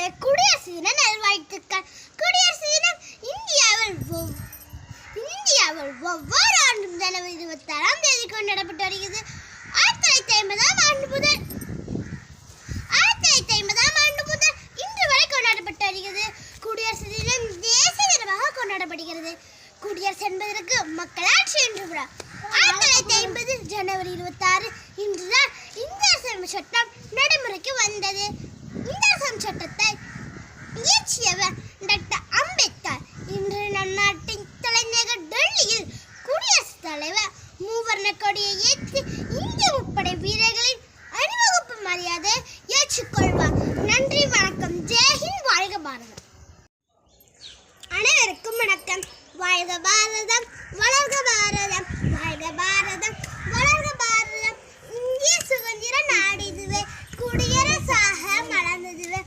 அனைவருக்குமே குடியரசு தின நல்வாழ்த்துக்கள். குடியரசு தினம் இந்தியாவில் ஒவ்வொரு ஆண்டும் ஜனவரி 26ஆம் தேதி கொண்டாடப்பட்டு வருகிறது. 1950ஆம் ஆண்டு முதல் இன்று வரை கொண்டாடப்பட்டு வருகிறது. குடியரசு தினம் தேசிய தினமாக கொண்டாடப்படுகிறது. குடியரசு என்பதற்கு மக்களாட்சி என்று விழா. 1950 ஜனவரி 26 இன்றுதான் இந்திய அரசியலமைப்பு சட்டம் நடைமுறைக்கு வந்தது. இந்த அரசியலமைப்பு சட்டத்தை இயற்றியவர் டாக்டர் அம்பேத்கர். இன்று நம் நாட்டின் தலைநகர் டெல்லியில் குடியரசுத் தலைவர் மூவர்ண கொடியை ஏற்றி இந்திய முப்படை வீரர்களின் அணிவகுப்பு மரியாதை ஏற்றுக்கொள்வார். நன்றி, வணக்கம். ஜெய்ஹிந்த். வாழ்க பாரதம். அனைவருக்கும் வணக்கம். வாழ்க பாரதம், வளர்க பாரதம், வாழ்க பாரதம், வளர்க பாரதம். இந்திய சுதந்திர நாடிதுவே, குடியரசாக மலர்ந்ததுவே.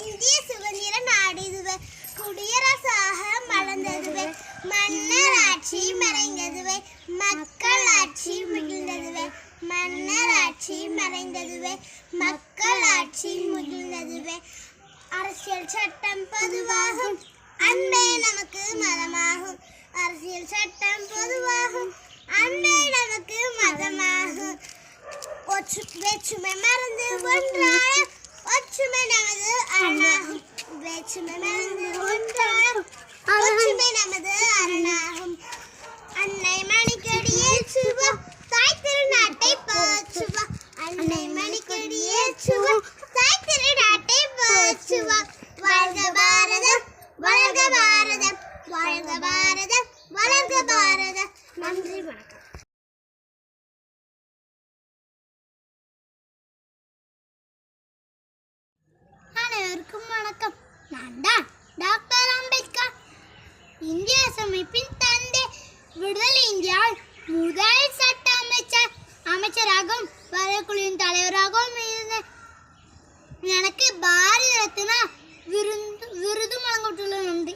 இந்திய சுதந்திர நாடிதுவே, குடியரசாக மலர்ந்ததுவே. மன்னர் ஆட்சி மறைந்ததுவே, மக்கள் ஆட்சி மகிழ்ந்ததுவே. மன்னர் ஆட்சி மறைந்ததுவே, மக்கள் ஆட்சி மகிழ்ந்ததுவே. அரசியல் சட்டம் பொதுவாகும், அன்பே நமக்கு மதமாகும். அரசியல் சட்டம் பொதுவாகும், அன்பே நமக்கு மதமாகும். வேற்றுமை மறந்து ஒன்றாய ஒற்றுமை நமது அரணாகும். வேற்றுமை மறந்து ஒன்றாய ஒற்றுமை நமது அரணாகும். அன்னை மணிக்கடி ஏற்றுவோம், தாய் திருநாட்டை போற்றுவோம். அன்னை மணிக்கடி ஏற்றுவோம், தாய் திருநாட்டை போற்றுவோம். வாழ்க பாரதம், வளர்க பாரதம், வாழ்க பாரதம், வளர்க பாரதம். நன்றி, வணக்கம். அனைவருக்கும் வணக்கம். நான் தான் டாக்டர் அம்பேத்கர். இந்திய அரசமைப்பின் தந்தை. விடுதலை இந்தியாவில் முதல் சட்ட அமைச்சராகவும் வரைக்குழுவின் தலைவராகவும் இருந்தேன். எனக்கு பாரத ரத்னா விருது வழங்கப்பட்டுள்ள. நன்றி.